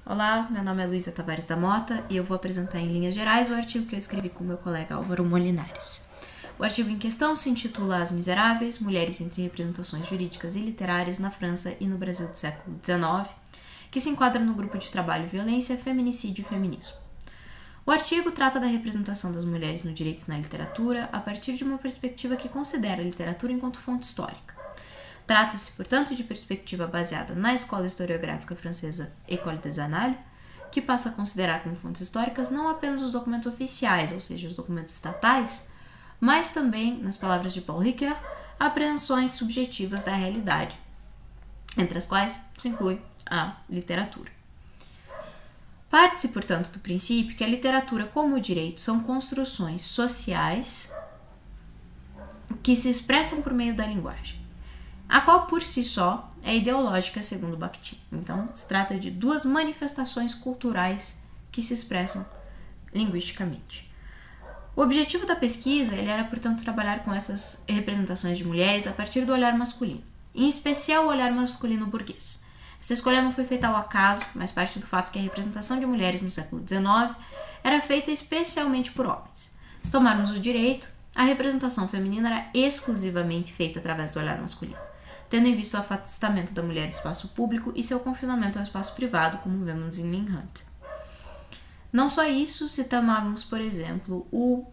Olá, meu nome é Luísa Tavares da Mota e eu vou apresentar em linhas gerais o artigo que eu escrevi com meu colega Álvaro Molinares. O artigo em questão se intitula As Miseráveis, Mulheres entre Representações Jurídicas e Literárias na França e no Brasil do século XIX, que se enquadra no grupo de trabalho Violência, Feminicídio e Feminismo. O artigo trata da representação das mulheres no direito e na literatura a partir de uma perspectiva que considera a literatura enquanto fonte histórica. Trata-se, portanto, de perspectiva baseada na escola historiográfica francesa École des Annales, que passa a considerar como fontes históricas não apenas os documentos oficiais, ou seja, os documentos estatais, mas também, nas palavras de Paul Ricoeur, apreensões subjetivas da realidade, entre as quais se inclui a literatura. Parte-se, portanto, do princípio que a literatura como o direito são construções sociais que se expressam por meio da linguagem, a qual por si só é ideológica, segundo Bakhtin. Então, se trata de duas manifestações culturais que se expressam linguisticamente. O objetivo da pesquisa era, portanto, trabalhar com essas representações de mulheres a partir do olhar masculino, em especial o olhar masculino burguês. Essa escolha não foi feita ao acaso, mas parte do fato que a representação de mulheres no século XIX era feita especialmente por homens. Se tomarmos o direito, a representação feminina era exclusivamente feita através do olhar masculino, tendo em vista o afastamento da mulher do espaço público e seu confinamento ao espaço privado, como vemos em Leigh Hunt. Não só isso, se tomarmos, por exemplo, o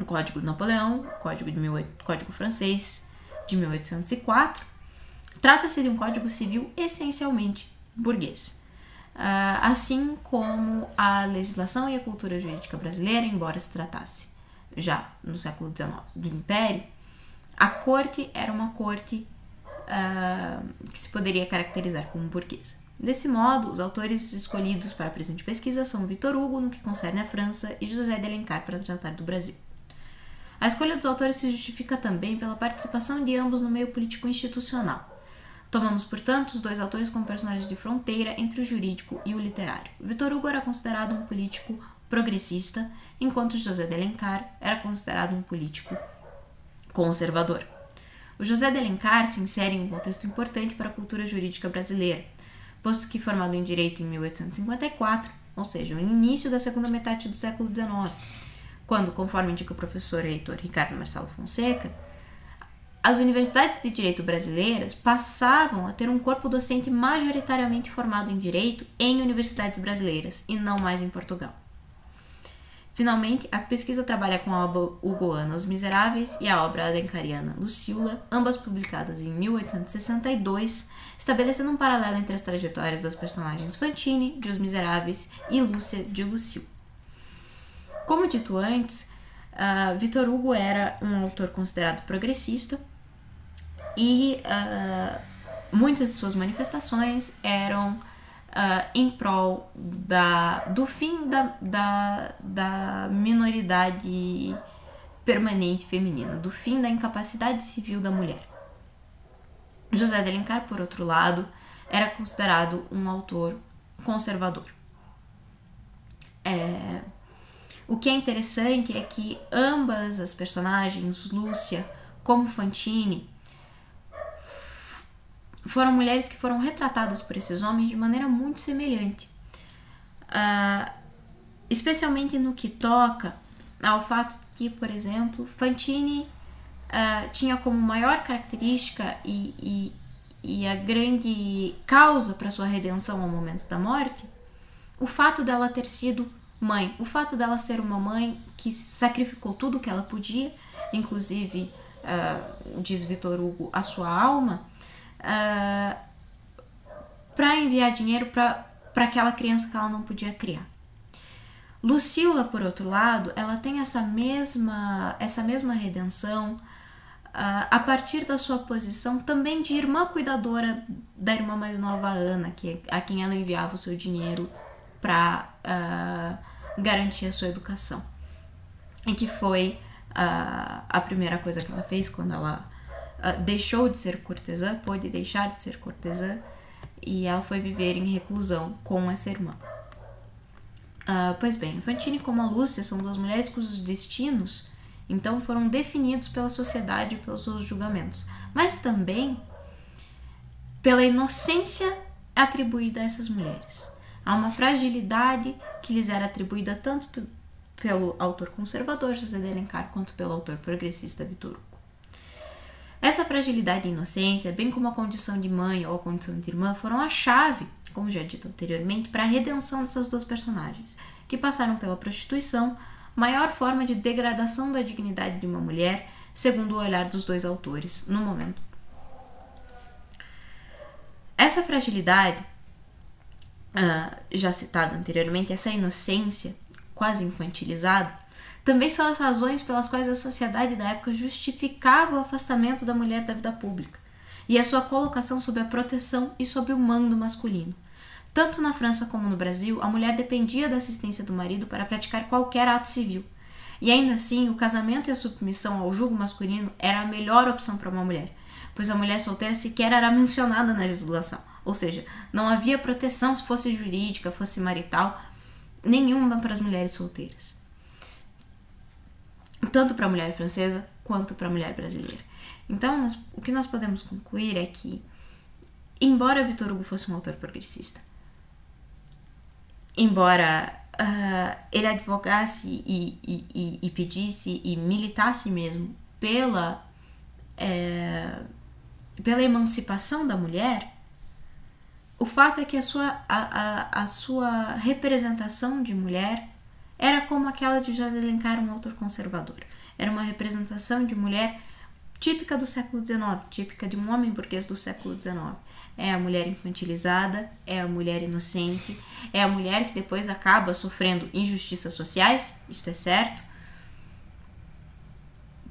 Código de Napoleão, Código francês de 1804, trata-se de um código civil essencialmente burguês. Assim como a legislação e a cultura jurídica brasileira, embora se tratasse já no século XIX do Império, a corte era uma corte que se poderia caracterizar como burguesa. Desse modo, os autores escolhidos para a presente pesquisa são Victor Hugo, no que concerne à França, e José de Alencar, para tratar do Brasil. A escolha dos autores se justifica também pela participação de ambos no meio político institucional. Tomamos, portanto, os dois autores como personagens de fronteira entre o jurídico e o literário. Victor Hugo era considerado um político progressista, enquanto José de Alencar era considerado um político conservador. O José de Alencar se insere em um contexto importante para a cultura jurídica brasileira, posto que, formado em Direito em 1854, ou seja, no início da segunda metade do século XIX, quando, conforme indica o professor reitor Ricardo Marcelo Fonseca, as universidades de direito brasileiras passavam a ter um corpo docente majoritariamente formado em direito em universidades brasileiras e não mais em Portugal. Finalmente, a pesquisa trabalha com a obra hugoana Os Miseráveis e a obra alencariana Lucíula, ambas publicadas em 1862, estabelecendo um paralelo entre as trajetórias das personagens Fantine, de Os Miseráveis, e Lúcia, de Lucile. Como dito antes, Victor Hugo era um autor considerado progressista e muitas de suas manifestações eram em prol do fim da minoridade permanente feminina, do fim da incapacidade civil da mulher. José de Alencar, por outro lado, era considerado um autor conservador. O que é interessante é que ambas as personagens, Lúcia como Fantine, foram mulheres que foram retratadas por esses homens de maneira muito semelhante, especialmente no que toca ao fato que, por exemplo, Fantine tinha como maior característica e a grande causa para sua redenção ao momento da morte o fato dela ter sido mãe, o fato dela ser uma mãe que sacrificou tudo o que ela podia, inclusive, diz Victor Hugo, a sua alma, para enviar dinheiro para aquela criança que ela não podia criar. Lucila, por outro lado, ela tem essa mesma redenção a partir da sua posição também de irmã cuidadora da irmã mais nova, Ana, a quem ela enviava o seu dinheiro para garantir a sua educação. E que foi a primeira coisa que ela fez quando ela deixou de ser cortesã, pôde deixar de ser cortesã, e ela foi viver em reclusão com essa irmã. Pois bem, a Fantine como a Lúcia são duas mulheres cujos destinos, então, foram definidos pela sociedade e pelos seus julgamentos, mas também pela inocência atribuída a essas mulheres. Há uma fragilidade que lhes era atribuída tanto pelo autor conservador José de Alencar quanto pelo autor progressista Victor Hugo. Essa fragilidade e inocência, bem como a condição de mãe ou a condição de irmã, foram a chave, como já dito anteriormente, para a redenção dessas duas personagens, que passaram pela prostituição, maior forma de degradação da dignidade de uma mulher, segundo o olhar dos dois autores no momento. Essa fragilidade, já citada anteriormente, essa inocência quase infantilizada, também são as razões pelas quais a sociedade da época justificava o afastamento da mulher da vida pública e a sua colocação sob a proteção e sob o mando masculino. Tanto na França como no Brasil, a mulher dependia da assistência do marido para praticar qualquer ato civil. E ainda assim, o casamento e a submissão ao jugo masculino era a melhor opção para uma mulher, pois a mulher solteira sequer era mencionada na legislação. Ou seja, não havia proteção, se fosse jurídica, fosse marital, nenhuma para as mulheres solteiras. Tanto para a mulher francesa quanto para a mulher brasileira. Então, o que nós podemos concluir é que, embora Victor Hugo fosse um autor progressista, embora ele advogasse e pedisse e militasse mesmo pela emancipação da mulher, o fato é que a sua representação de mulher era como aquela de José de Alencar, um autor conservador. Era uma representação de mulher típica do século XIX, típica de um homem burguês do século XIX. É a mulher infantilizada, é a mulher inocente, é a mulher que depois acaba sofrendo injustiças sociais, isto é certo,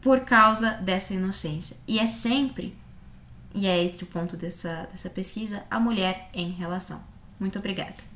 por causa dessa inocência. E é sempre, e é este o ponto dessa pesquisa, a mulher em relação. Muito obrigada.